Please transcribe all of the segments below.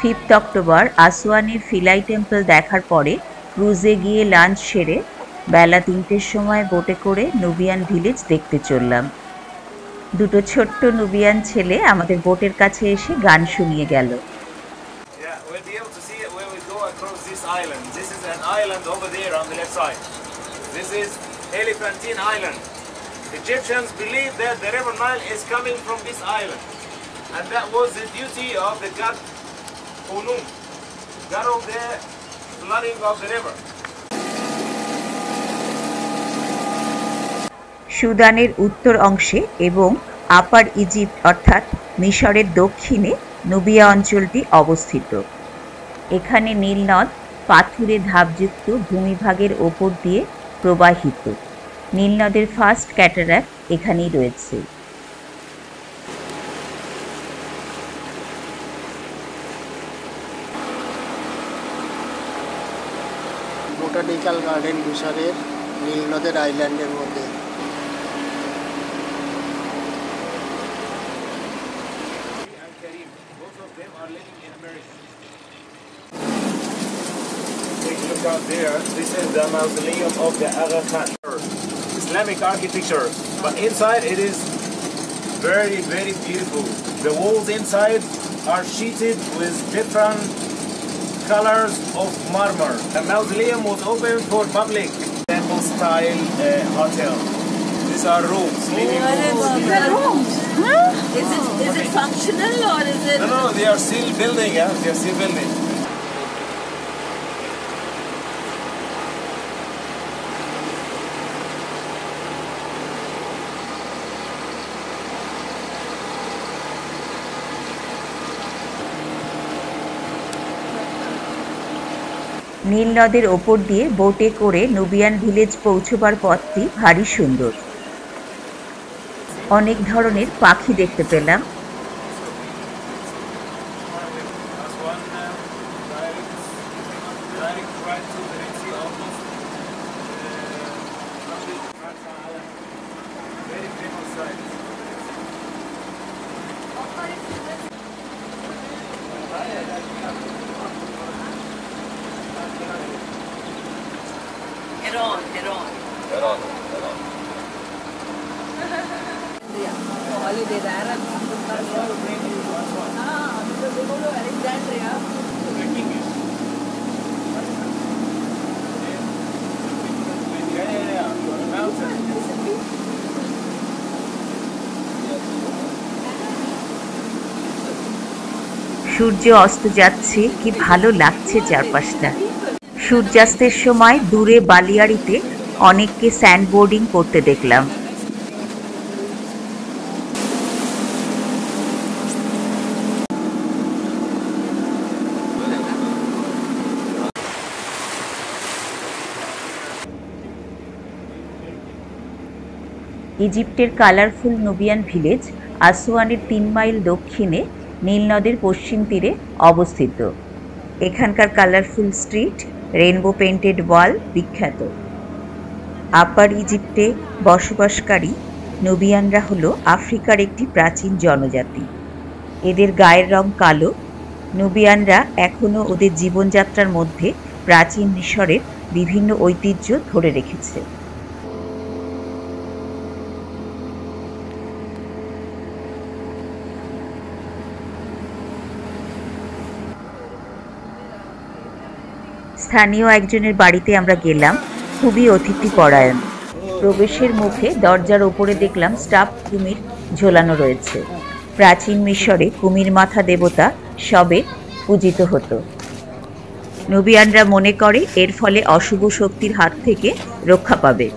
5 October আসওয়ানের ফিলাই temple দেখার পরে ক্রুজে গিয়ে লাঞ্চ সেরে বেলা 3টের সময় বোটে করে নুবিয়ান ভিলেজ দেখতে চললাম। দুটো ছোট্ট নুবিয়ান ছেলে আমাদের বোটের কাছে এসে গান শুনিয়ে গেল। Egyptians believe that the river Nile is coming from this island, and that was the duty of the god Onum, god of the flooding of the river. সুদানের উত্তর অংশে এবং আপার ইজিপ্ট অর্থাৎ মিশরের দক্ষিণে নুবিয়া অঞ্চলটি অবস্থিত। এখানে নীল নদ পাথুরে ধাপযুক্ত ভূমিভাগের ওপর দিয়ে প্রবাহিত। নীল নদের ফার্স্ট ক্যাটারাক্ট এখানেই রয়েছে। বোটানিক্যাল গার্ডেন মিশরের নীল নদের আইল্যান্ডের মধ্যে। Out there, this is the mausoleum of the Aga Khan. Islamic architecture, but inside it is very, very beautiful. The walls inside are sheeted with different colors of marmor. The mausoleum was open for public temple style hotel. These are rooms, living rooms. Rooms? Huh? Is it functional or is it? No, they are still building. They are still building. নীল নদের ওপর দিয়ে বোটে করে Nubian village পৌঁছবার পথটি ভারী সুন্দর। অনেক ধরনের পাখি দেখতে পেলাম। Heron. Holiday there. Because they go to Alexandria. সূর্য অস্ত যাচ্ছে, কি ভালো লাগছে চারপাশটা। সূর্যাস্তের সময় দূরে বালিয়াড়িতে অনেককে স্যান্ডবোর্ডিং করতে দেখলাম। ইজিপ্টের কালারফুল নুবিয়ান ভিলেজ আসওয়ানের 3 মাইল দক্ষিণে নীল নদের পশ্চিম তীরে অবস্থিত। এখানকার কালারফুল স্ট্রিট, রেইনবো পেইন্টেড ওয়াল বিখ্যাত। আপার ইজিপ্টে বসবাসকারী নুবিয়ানরা হলো আফ্রিকার একটি প্রাচীন জনজাতি। এদের গায়ের রং কালো। নুবিয়ানরা এখনও ওদের জীবনযাত্রার মধ্যে প্রাচীন মিশরের বিভিন্ন ঐতিহ্য ধরে রেখেছে। স্থানীয় একজনের বাড়িতে আমরা গেলাম, খুবই অতিথিপরায়ণ। প্রবেশের মুখে দরজার ওপরে দেখলাম স্টাফ কুমির ঝোলানো রয়েছে। প্রাচীন মিশরে কুমির মাথা দেবতা সবে পূজিত হতো। নুবিয়ানরা মনে করে এর ফলে অশুভ শক্তির হাত থেকে রক্ষা পাবে।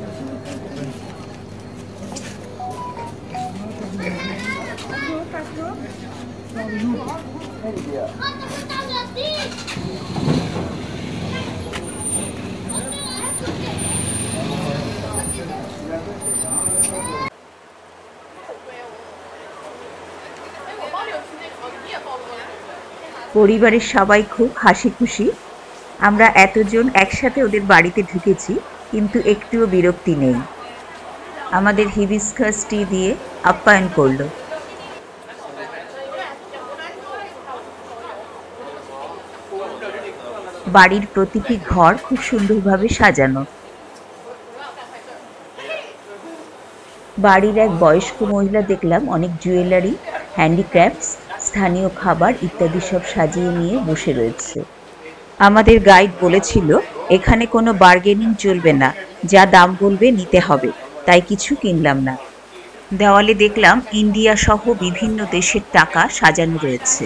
পরিবারের সবাই খুব হাসি খুশি। আমরা এতজন একসাথে ওদের বাড়িতে ঢুকেছি, কিন্তু একটুও বিরক্তি নেই। আমাদের হিবিস্কাস টি দিয়ে আপ্যায়ন করলো। বাড়ির প্রতিটি ঘর খুব সুন্দরভাবে সাজানো। বাড়ির এক বয়স্ক মহিলা দেখলাম অনেক জুয়েলারি, হ্যান্ডিক্রাফটস, স্থানীয় খাবার ইত্যাদি সব সাজিয়ে নিয়ে বসে রয়েছে। আমাদের গাইড বলেছিল এখানে কোনো বার্গেনিং চলবে না, যা দাম বলবে নিতে হবে, তাই কিছু কিনলাম না। দেওয়ালে দেখলাম ইন্ডিয়া সহ বিভিন্ন দেশের টাকা সাজানো রয়েছে।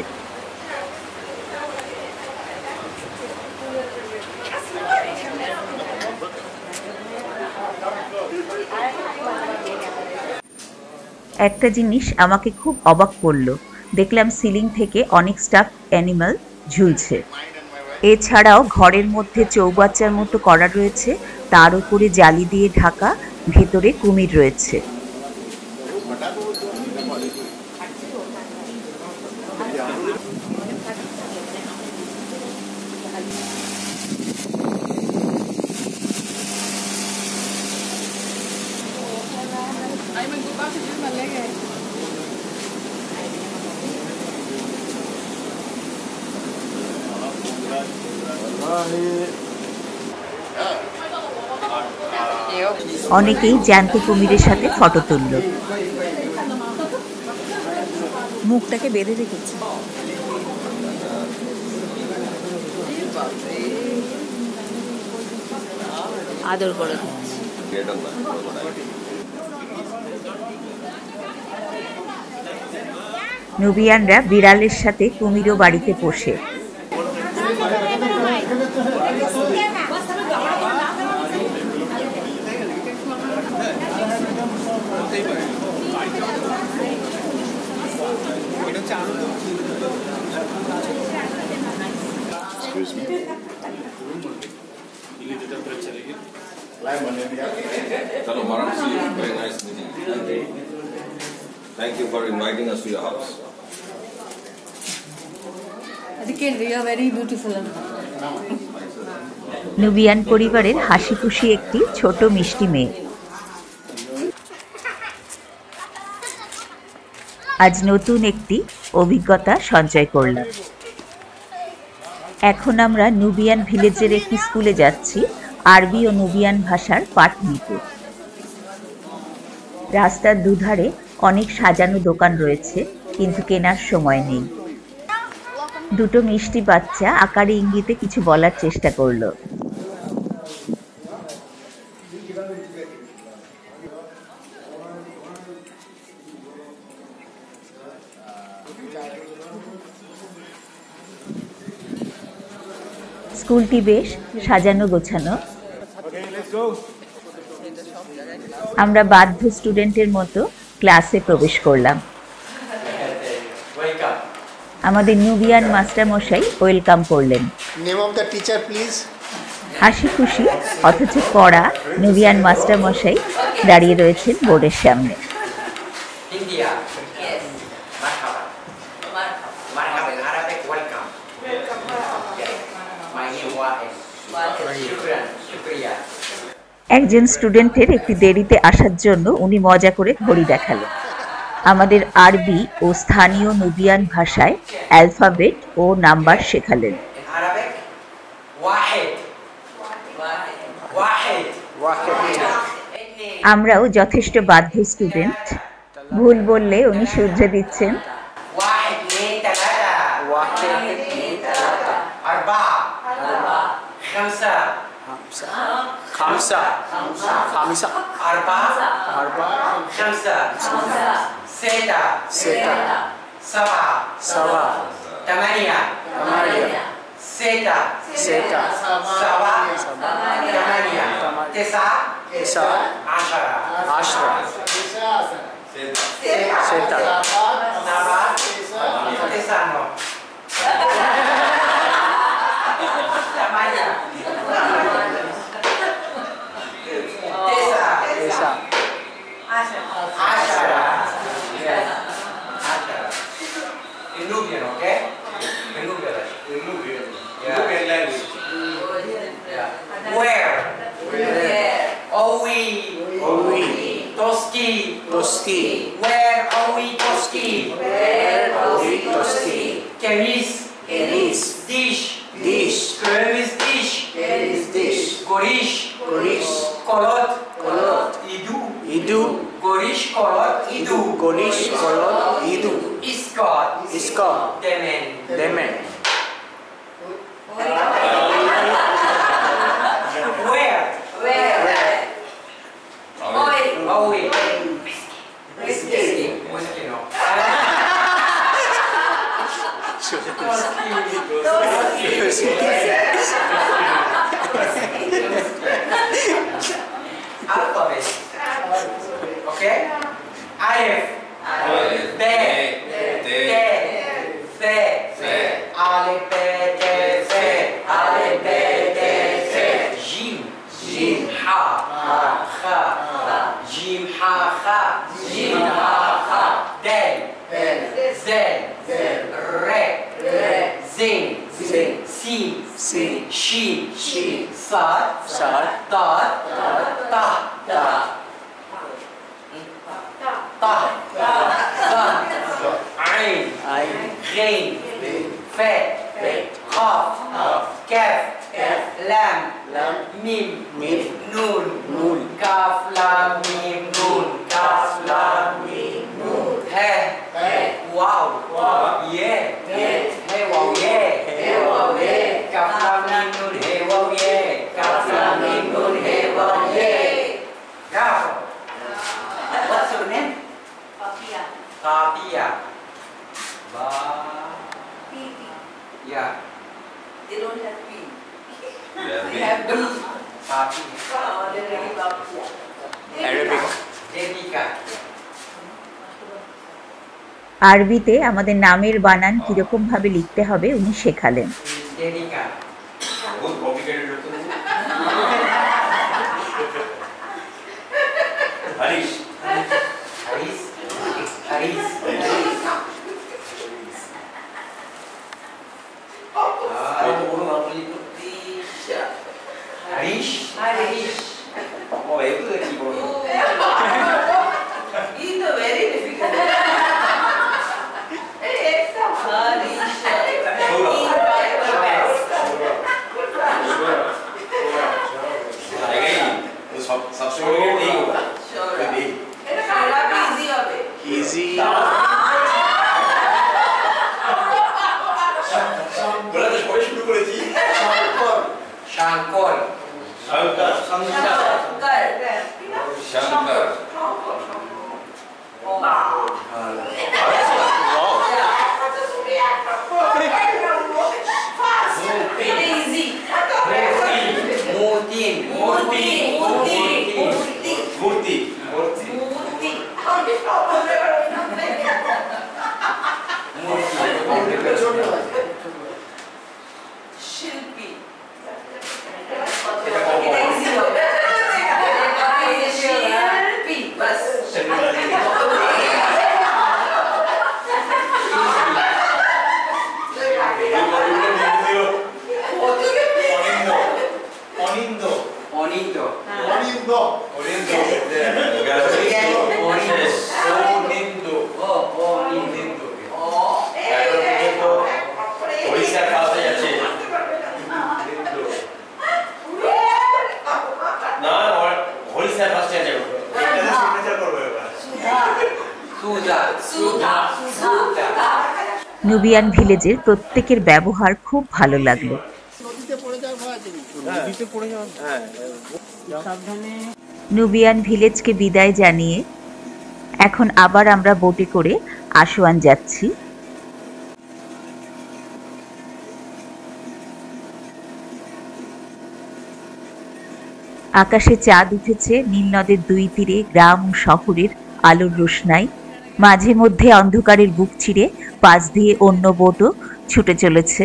একটা জিনিস আমাকে খুব অবাক করলো, দেখলাম সিলিং থেকে অনেক স্টাফ অ্যানিমাল ঝুলছে। এছাড়াও ঘরের মধ্যে চৌবাচ্চার মতো করা রয়েছে, তার উপরে জালি দিয়ে ঢাকা, ভেতরে কুমির রয়েছে। অনেকেই জ্যান্ত কুমিরের সাথে ফটো তুলল। মুখটাকে বেঁধে রেখেছে। আদর করে নুবিয়ানরা বিড়ালের সাথে কুমিরও বাড়িতে পোষে। Hello, Varanasi. Very nice meeting you. Thank you for inviting us to your house. You are very beautiful. Nubian পরিবারের হাসি খুশি একটি ছোট মিষ্টি মেয়ে। আজ নতুন একটি অভিজ্ঞতা সঞ্চয় করলাম। এখন আমরা নুবিয়ান ভিলেজের একটি স্কুলে যাচ্ছি আরবি ও নুবিয়ান ভাষার পাঠ নিতে। রাস্তার দুধারে অনেক সাজানো দোকান রয়েছে, কিন্তু কেনার সময় নেই। দুটো মিষ্টি বাচ্চা আকারে ইঙ্গিতে কিছু বলার চেষ্টা করলো। স্কুলটি বেশ সাজানো গোছানো। আমরা বাধ্য স্টুডেন্টের মতো ক্লাসে প্রবেশ করলাম। আমাদের নুবিয়ান মাস্টার মশাই ওয়েলকাম করলেন। Name of the teacher please. হাসি খুশি অথচ কড়া নুবিয়ান মাস্টার মশাই দাঁড়িয়ে রয়েছেন বোর্ডের সামনে। একজন স্টুডেন্টের একটি দেরিতে আসার জন্য উনি মজা করে ঘড়ি দেখালেন। আমাদের আরবি ও স্থানীয় নুবিয়ান ভাষায় অ্যালফাবেট ও নাম্বার শেখালেন। আমরাও যথেষ্ট বাধ্য স্টুডেন্ট, ভুল বললে উনি শুধরে দিচ্ছেন। خمسة خمسة أربعة خمسة ستة سبعة ثمانية ستة سبعة ثمانية تسعة عشرة ستة سبعة تسعة Nubian, okay? Nubian language. Yeah. Where? Owi. Toski. Where Owi Toski? Kemis. Dish. Dish. Köln is dish. Where is dish? Gorish. Gorish. Kolot. Kolot. Idu. Idu. Gorish kolot. Idu. Gorish. Kolot. Idu. Iskot. Iskot. Demen. Demen. Where? Where? Aoi. Whiskey. Whiskey no. Alphabet. Okay? Alef. Be. Te. Se. Alef, be, te, se. Alef, be, te, se. Jim. Ha. Jim, ha, ha. Jim, ha, ha. Del. Zel. Re. Zin. Sin. Shin. Sad. Sad. Tad. Ta. Zan. Ain. Ain. Ghain. Fe. Qaf. Kaf. Lam. Mim. Nun. Kaf, lam, mim, nun. Kaf, lam, mim, nun. He. Wow. Yeah. Hey, wow, yeah. Kaf, lam, mim, nun. Hey, wow, yeah. Kaf, lam, mim, nun. Hey, wow, yeah. Kaf. What's your name? Papia. Ba. Yeah. They don't have P. Yeah, They have B. Papia. Already Papia. Arabic. Devika. আরবিতে আমাদের নামের বানান কিরকম ভাবে লিখতে হবে উনি শেখালেন। Devika. बहुत complicated होता है। हरीश। Harish. Oh, ये तो देखी बोलो। He's a very difficult. आएगा ही। तो सबसे बड़ी नहीं होगा। नहीं। Easy হবে। Easy. বলা তো সবাই শুরু করেছি। Shankar. Shankar. Shankar. Very easy. Mutin. मूर्ति। Shilpi. এটা কম হয়। Easy হবে। Shilpi. बस। Onindo. Suda. নুবিয়ান ভিলেজের প্রত্যেকের ব্যবহার খুব ভালো লাগলো। নুবিয়ান ভিলেজকে বিদায় জানিয়ে এখন আবার আমরা বোটে করে আসওয়ান যাচ্ছি। আকাশে চাঁদ উঠেছে, নীল নদের দুই তীরে গ্রাম ও শহরের আলোর রোশনাই। মাঝে মধ্যে অন্ধকারের বুক চিরে পাশ দিয়ে অন্য বোটও ছুটে চলেছে।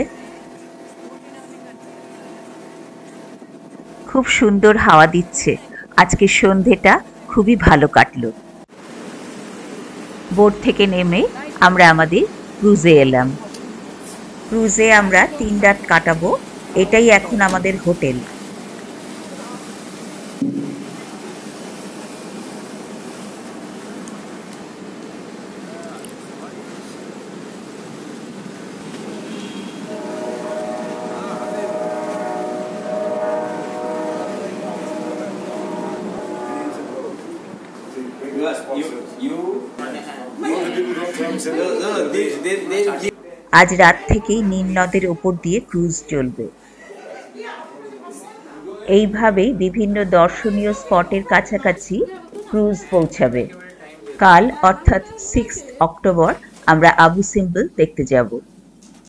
খুব সুন্দর হাওয়া দিচ্ছে। আজকে সন্ধেটা খুবই ভালো কাটলো। বোট থেকে নেমে আমরা আমাদের ক্রুজে এলাম। ক্রুজে আমরা 3 রাত কাটাবো। এটাই এখন আমাদের হোটেল। আজ রাত থেকেই নীল নদের ওপর দিয়ে ক্রুজ চলবে। এইভাবেই বিভিন্ন দর্শনীয় স্পটের কাছাকাছি ক্রুজ পৌঁছাবে। কাল অর্থাৎ 6 অক্টোবর আমরা আবু সিম্বল দেখতে যাব।